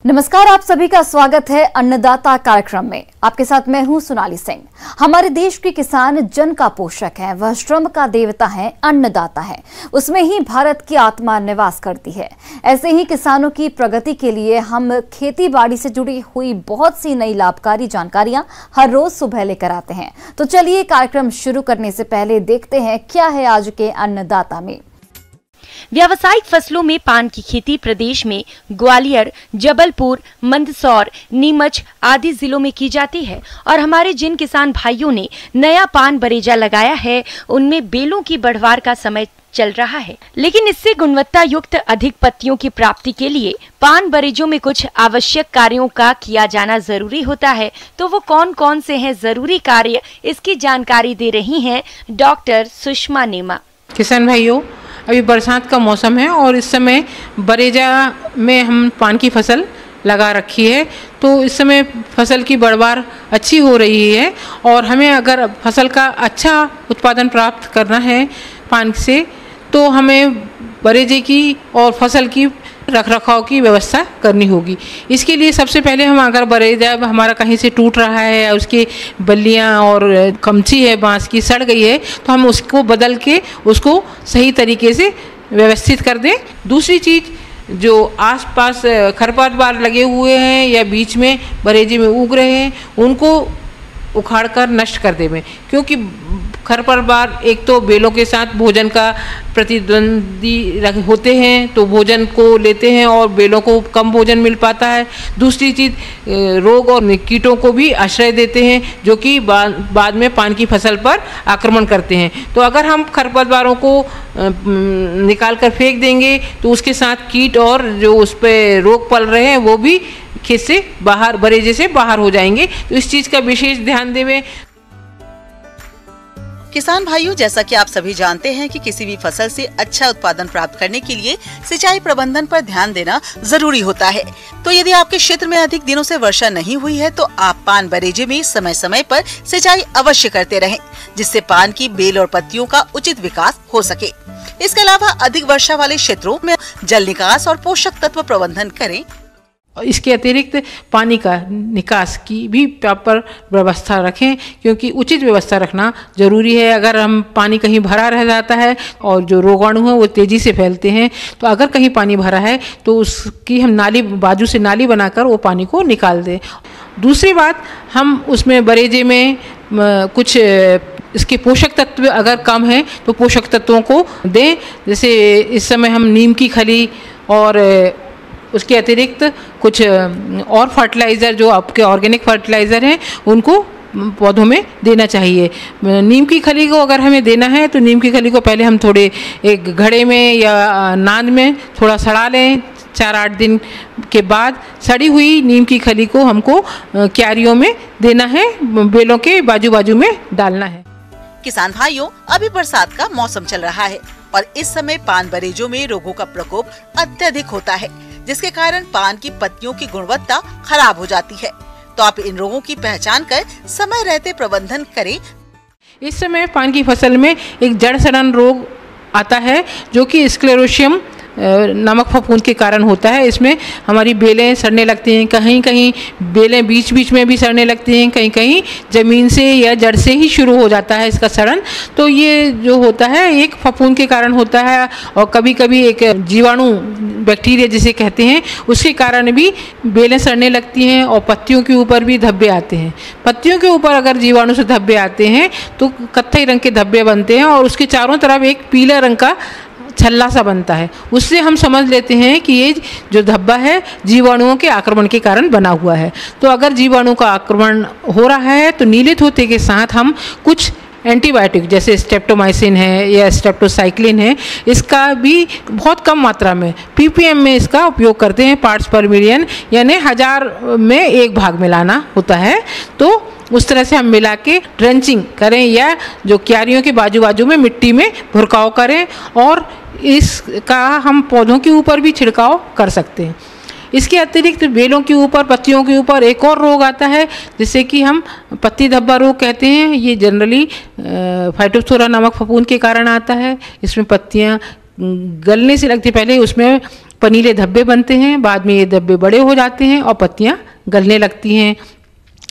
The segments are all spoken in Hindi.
नमस्कार, आप सभी का स्वागत है अन्नदाता कार्यक्रम में। आपके साथ मैं हूं सोनाली सिंह। हमारे देश के किसान जन का पोषक है, वह श्रम का देवता है, अन्नदाता है। उसमें ही भारत की आत्मा निवास करती है। ऐसे ही किसानों की प्रगति के लिए हम खेती बाड़ी से जुड़ी हुई बहुत सी नई लाभकारी जानकारियां हर रोज सुबह लेकर आते हैं। तो चलिए कार्यक्रम शुरू करने से पहले देखते हैं क्या है आज के अन्नदाता में। व्यावसायिक फसलों में पान की खेती प्रदेश में ग्वालियर, जबलपुर, मंदसौर, नीमच आदि जिलों में की जाती है और हमारे जिन किसान भाइयों ने नया पान बरेजा लगाया है उनमें बेलों की बढ़वार का समय चल रहा है। लेकिन इससे गुणवत्ता युक्त अधिक पत्तियों की प्राप्ति के लिए पान बरेजों में कुछ आवश्यक कार्यों का किया जाना जरूरी होता है। तो वो कौन कौन से हैं जरूरी कार्य, इसकी जानकारी दे रही हैं डॉक्टर सुषमा नेमा। किसान भाइयों, अभी बरसात का मौसम है और इस समय बरेजा में हम पान की फसल लगा रखी है। तो इस समय फसल की बढ़वार अच्छी हो रही है और हमें अगर फसल का अच्छा उत्पादन प्राप्त करना है पान से, तो हमें बरेजे की और फसल की रखरखाव की व्यवस्था करनी होगी। इसके लिए सबसे पहले हम अगर बरेजा हमारा कहीं से टूट रहा है या उसकी बल्लियां और कमची है बांस की सड़ गई है, तो हम उसको बदल के उसको सही तरीके से व्यवस्थित कर दें। दूसरी चीज़, जो आसपास खरपतवार लगे हुए हैं या बीच में बरेजे में उग रहे हैं, उनको उखाड़कर नष्ट कर दें, क्योंकि खरपतवार एक तो बेलों के साथ भोजन का प्रतिद्वंदी होते हैं, तो भोजन को लेते हैं और बेलों को कम भोजन मिल पाता है। दूसरी चीज़, रोग और कीटों को भी आश्रय देते हैं, जो कि बाद में पान की फसल पर आक्रमण करते हैं। तो अगर हम खरपतवारों को निकाल कर फेंक देंगे तो उसके साथ कीट और जो उस पर रोग पल रहे हैं वो भी खेत से बाहर, बरेजे से बाहर हो जाएंगे। तो इस चीज़ का विशेष ध्यान देवें। किसान भाइयों, जैसा कि आप सभी जानते हैं कि किसी भी फसल से अच्छा उत्पादन प्राप्त करने के लिए सिंचाई प्रबंधन पर ध्यान देना जरूरी होता है। तो यदि आपके क्षेत्र में अधिक दिनों से वर्षा नहीं हुई है तो आप पान बरेजे में समय समय पर सिंचाई अवश्य करते रहें, जिससे पान की बेल और पत्तियों का उचित विकास हो सके। इसके अलावा अधिक वर्षा वाले क्षेत्रों में जल निकास और पोषक तत्व प्रबंधन करें। इसके अतिरिक्त पानी का निकास की भी प्रॉपर व्यवस्था रखें, क्योंकि उचित व्यवस्था रखना जरूरी है। अगर हम पानी कहीं भरा रह जाता है और जो रोगाणु हैं वो तेज़ी से फैलते हैं, तो अगर कहीं पानी भरा है तो उसकी हम नाली, बाजू से नाली बनाकर वो पानी को निकाल दें। दूसरी बात, हम उसमें बरेजे में कुछ इसके पोषक तत्व अगर कम हैं तो पोषक तत्वों को दें। जैसे इस समय हम नीम की खली और उसके अतिरिक्त कुछ और फर्टिलाइज़र, जो आपके ऑर्गेनिक फर्टिलाइज़र हैं, उनको पौधों में देना चाहिए। नीम की खली को अगर हमें देना है तो नीम की खली को पहले हम थोड़े एक घड़े में या नाद में थोड़ा सड़ा लें। 4-8 दिन के बाद सड़ी हुई नीम की खली को हमको क्यारियों में देना है, बेलों के बाजू बाजू में डालना है। किसान भाइयों, अभी बरसात का मौसम चल रहा है और इस समय पान बरेजों में रोगों का प्रकोप अत्यधिक होता है, जिसके कारण पान की पत्तियों की गुणवत्ता खराब हो जाती है। तो आप इन रोगों की पहचान कर समय रहते प्रबंधन करें। इस समय पान की फसल में एक जड़ सड़न रोग आता है, जो कि स्क्लेरोशियम नमक फफूंद के कारण होता है। इसमें हमारी बेलें सड़ने लगती हैं, कहीं कहीं बेलें बीच बीच में भी सड़ने लगती हैं, कहीं कहीं ज़मीन से या जड़ से ही शुरू हो जाता है इसका सड़न। तो ये जो होता है एक फफूंद के कारण होता है, और कभी कभी एक जीवाणु, बैक्टीरिया जिसे कहते हैं, उसके कारण भी बेलें सड़ने लगती हैं और पत्तियों के ऊपर भी धब्बे आते हैं। पत्तियों के ऊपर अगर जीवाणु से धब्बे आते हैं तो कत्थई रंग के धब्बे बनते हैं और उसके चारों तरफ एक पीला रंग का छल्ला सा बनता है। उससे हम समझ लेते हैं कि ये जो धब्बा है जीवाणुओं के आक्रमण के कारण बना हुआ है। तो अगर जीवाणु का आक्रमण हो रहा है तो नीले तोते के साथ हम कुछ एंटीबायोटिक जैसे स्ट्रेप्टोमाइसिन है या स्ट्रेप्टोसाइक्लिन है, इसका भी बहुत कम मात्रा में ppm में इसका उपयोग करते हैं। पार्ट्स पर मिलियन यानी 1000 में 1 भाग मिलाना होता है। तो उस तरह से हम मिला के ड्रेंचिंग करें या जो क्यारियों के बाजू बाजू में मिट्टी में भुरकाव करें, और इसका हम पौधों के ऊपर भी छिड़काव कर सकते हैं। इसके अतिरिक्त बेलों के ऊपर, पत्तियों के ऊपर एक और रोग आता है जिसे कि हम पत्ती धब्बा रोग कहते हैं। ये जनरली फाइटोप्थोरा नामक फफूंद के कारण आता है। इसमें पत्तियां गलने से लगती, पहले उसमें पनीले धब्बे बनते हैं। बाद में ये धब्बे बड़े हो जाते हैं और पत्तियां गलने लगती हैं।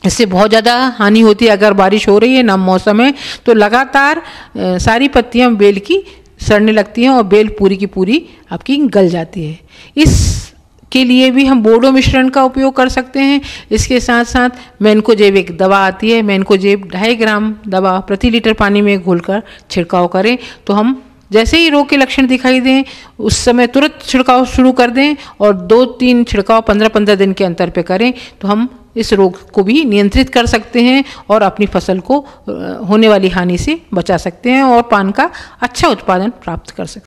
इससे बहुत ज़्यादा हानि होती है। अगर बारिश हो रही है, नम मौसम है, तो लगातार सारी पत्तियां बेल की सड़ने लगती हैं और बेल पूरी की पूरी आपकी गल जाती है। इसके लिए भी हम बोडो मिश्रण का उपयोग कर सकते हैं। इसके साथ साथ मैनकोजेब एक दवा आती है, मैनकोजेब 2.5 ग्राम दवा प्रति लीटर पानी में घोलकर छिड़काव करें। तो हम जैसे ही रोग के लक्षण दिखाई दें उस समय तुरंत छिड़काव शुरू कर दें और 2-3 छिड़काव 15-15 दिन के अंतर पे करें, तो हम इस रोग को भी नियंत्रित कर सकते हैं और अपनी फसल को होने वाली हानि से बचा सकते हैं और पान का अच्छा उत्पादन प्राप्त कर सकते हैं।